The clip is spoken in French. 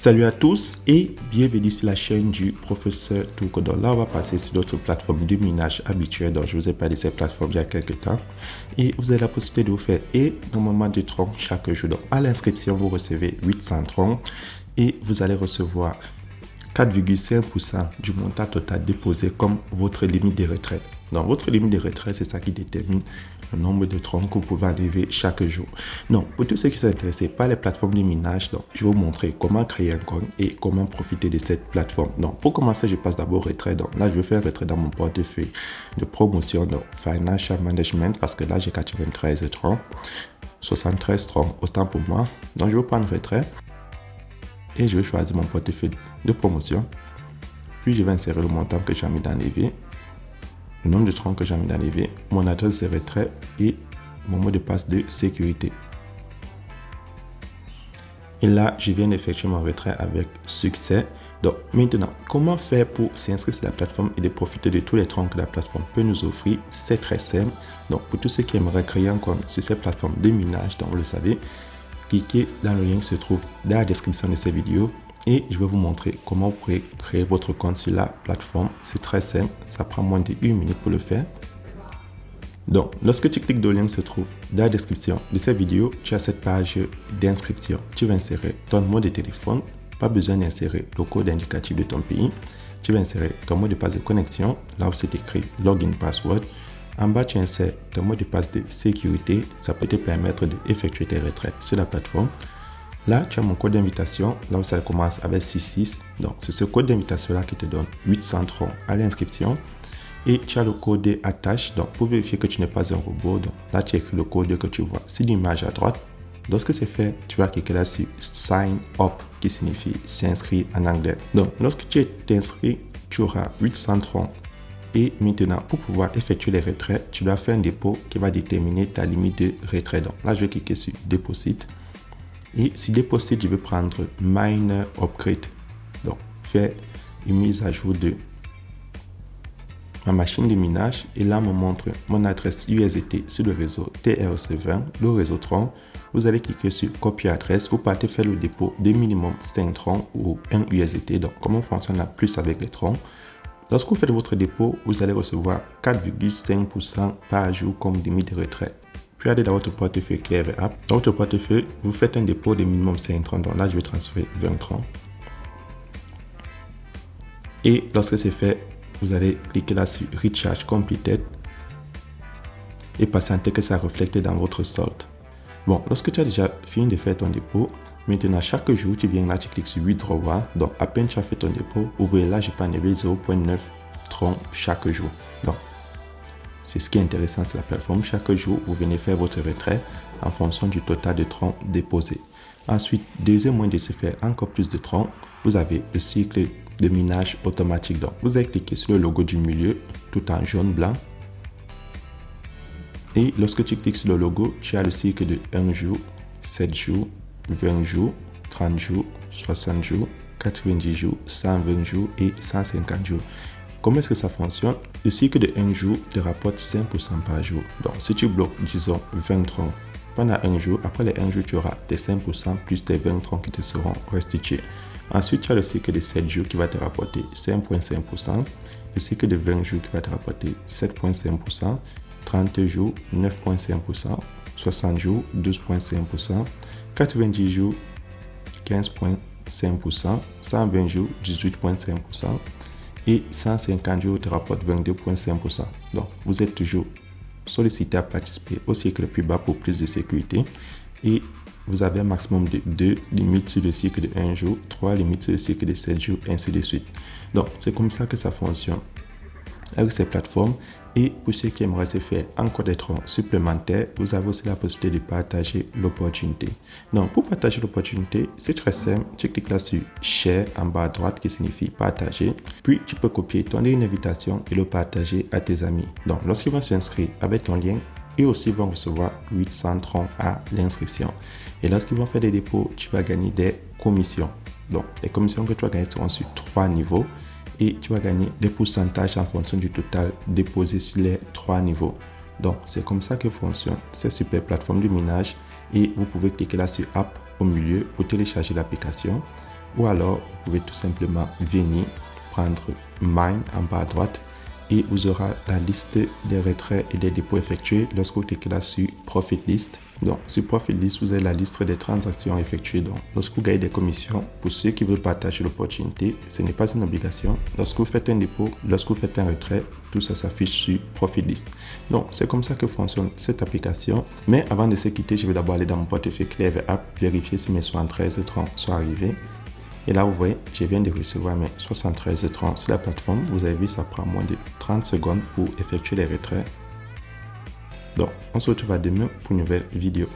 Salut à tous et bienvenue sur la chaîne du professeur Touko. Donc là, on va passer sur notre plateforme de minage habituelle. Donc je vous ai parlé de cette plateforme il y a quelques temps. Et vous avez la possibilité de vous faire énormément de troncs chaque jour. Donc à l'inscription, vous recevez 800 troncs et vous allez recevoir 4,5% du montant total déposé comme votre limite de retraite. Donc, votre limite de retraite, c'est ça qui détermine le nombre de troncs que vous pouvez enlever chaque jour. Donc, pour tous ceux qui sont intéressés par les plateformes de minage, donc, je vais vous montrer comment créer un compte et comment profiter de cette plateforme. Donc, pour commencer, je passe d'abord au retrait. Donc, là, je vais faire un retrait dans mon portefeuille de promotion, donc Financial Management, parce que là, j'ai 93 troncs, 73 troncs, autant pour moi. Donc, je vais prendre retrait et je vais choisir mon portefeuille de promotion. Puis, je vais insérer le montant que j'ai envie d'enlever, le nombre de troncs que j'ai envie d'enlever, mon adresse de retrait et mon mot de passe de sécurité. Et là, je viens d'effectuer mon retrait avec succès. Donc maintenant, comment faire pour s'inscrire sur la plateforme et de profiter de tous les troncs que la plateforme peut nous offrir? C'est très simple. Donc pour tous ceux qui aimeraient créer un compte sur cette plateforme de minage, donc vous le savez, cliquez dans le lien qui se trouve dans la description de cette vidéo. Et je vais vous montrer comment vous pouvez créer votre compte sur la plateforme. C'est très simple, ça prend moins de 1 minute pour le faire. Donc, lorsque tu cliques dans le lien qui se trouve dans la description de cette vidéo, tu as cette page d'inscription. Tu vas insérer ton numéro de téléphone, pas besoin d'insérer le code indicatif de ton pays. Tu vas insérer ton mot de passe de connexion, là où c'est écrit Login Password. En bas, tu insères ton mot de passe de sécurité, ça peut te permettre d'effectuer tes retraits sur la plateforme. Là, tu as mon code d'invitation, là où ça commence avec 66. Donc, c'est ce code d'invitation-là qui te donne 800 troncs à l'inscription. Et tu as le code attache. Donc, pour vérifier que tu n'es pas un robot, donc là, tu écris le code que tu vois sur l'image à droite. Lorsque c'est fait, tu vas cliquer là sur Sign Up, qui signifie s'inscrire en anglais. Donc, lorsque tu es inscrit, tu auras 800 troncs. Et maintenant, pour pouvoir effectuer les retraits, tu dois faire un dépôt qui va déterminer ta limite de retrait. Donc, là, je vais cliquer sur Deposit. Et sur Deposit, je vais prendre Miner Upgrade. Donc, faire une mise à jour de ma machine de minage. Et là, me montre mon adresse USDT sur le réseau TRC20, le réseau Tron. Vous allez cliquer sur Copier adresse. Vous partez faire le dépôt de minimum 5 troncs ou 1 USDT. Donc, comment fonctionne la plus avec les troncs? Lorsque vous faites votre dépôt, vous allez recevoir 4,5% par jour comme limite de retrait. Puis allez dans votre portefeuille Clever App. Dans votre portefeuille, vous faites un dépôt de minimum 5 troncs. Donc là, je vais transférer 20 troncs. Et lorsque c'est fait, vous allez cliquer là sur Recharge Completed et patienter que ça reflète dans votre solde. Bon, lorsque tu as déjà fini de faire ton dépôt, maintenant chaque jour, tu viens là, tu cliques sur Withdraw. Donc à peine tu as fait ton dépôt, vous voyez là, je peux enlever 0,9 troncs chaque jour. Donc, c'est ce qui est intéressant sur la plateforme. Chaque jour, vous venez faire votre retrait en fonction du total de troncs déposés. Ensuite, deuxième moyen de se faire encore plus de troncs, vous avez le cycle de minage automatique. Donc, vous allez cliquer sur le logo du milieu, tout en jaune-blanc. Et lorsque tu cliques sur le logo, tu as le cycle de 1 jour, 7 jours, 20 jours, 30 jours, 60 jours, 90 jours, 120 jours et 150 jours. Comment est-ce que ça fonctionne? Le cycle de 1 jour te rapporte 5% par jour. Donc, si tu bloques, disons, 20 troncs pendant 1 jour, après les 1 jour, tu auras tes 5% plus tes 20 troncs qui te seront restitués. Ensuite, tu as le cycle de 7 jours qui va te rapporter 5,5%. Le cycle de 20 jours qui va te rapporter 7,5%. 30 jours, 9,5%. 60 jours, 12,5%. 90 jours, 15,5%. 120 jours, 18,5%. Et 150 jours te rapporte 22,5%. Donc, vous êtes toujours sollicité à participer au cycle le plus bas pour plus de sécurité. Et vous avez un maximum de 2 limites sur le cycle de 1 jour, 3 limites sur le cycle de 7 jours, ainsi de suite. Donc, c'est comme ça que ça fonctionne avec ces plateformes. Et pour ceux qui aimeraient se faire encore des troncs supplémentaires, vous avez aussi la possibilité de partager l'opportunité. Donc, pour partager l'opportunité, c'est très simple. Tu cliques là sur Share en bas à droite qui signifie partager. Puis, tu peux copier ton lien d'invitation et le partager à tes amis. Donc, lorsqu'ils vont s'inscrire avec ton lien, ils aussi vont recevoir 800 troncs à l'inscription. Et lorsqu'ils vont faire des dépôts, tu vas gagner des commissions. Donc, les commissions que tu vas gagner seront sur 3 niveaux. Et tu vas gagner des pourcentages en fonction du total déposé sur les 3 niveaux. Donc, c'est comme ça que fonctionne cette super plateforme de minage. Et vous pouvez cliquer là sur App au milieu pour télécharger l'application. Ou alors, vous pouvez tout simplement venir prendre Mine en bas à droite et vous aurez la liste des retraits et des dépôts effectués lorsque vous cliquez là sur Profit List. Donc, sur Profit List, vous avez la liste des transactions effectuées. Donc, lorsque vous gagnez des commissions, pour ceux qui veulent partager l'opportunité, ce n'est pas une obligation. Lorsque vous faites un dépôt, lorsque vous faites un retrait, tout ça s'affiche sur Profit List. Donc, c'est comme ça que fonctionne cette application. Mais avant de se quitter, je vais d'abord aller dans mon portefeuille Clever App, vérifier si mes 73,30 sont arrivés. Et là, vous voyez, je viens de recevoir mes 73,30 sur la plateforme. Vous avez vu, ça prend moins de 30 secondes pour effectuer les retraits. Donc, on se retrouve à demain pour une nouvelle vidéo.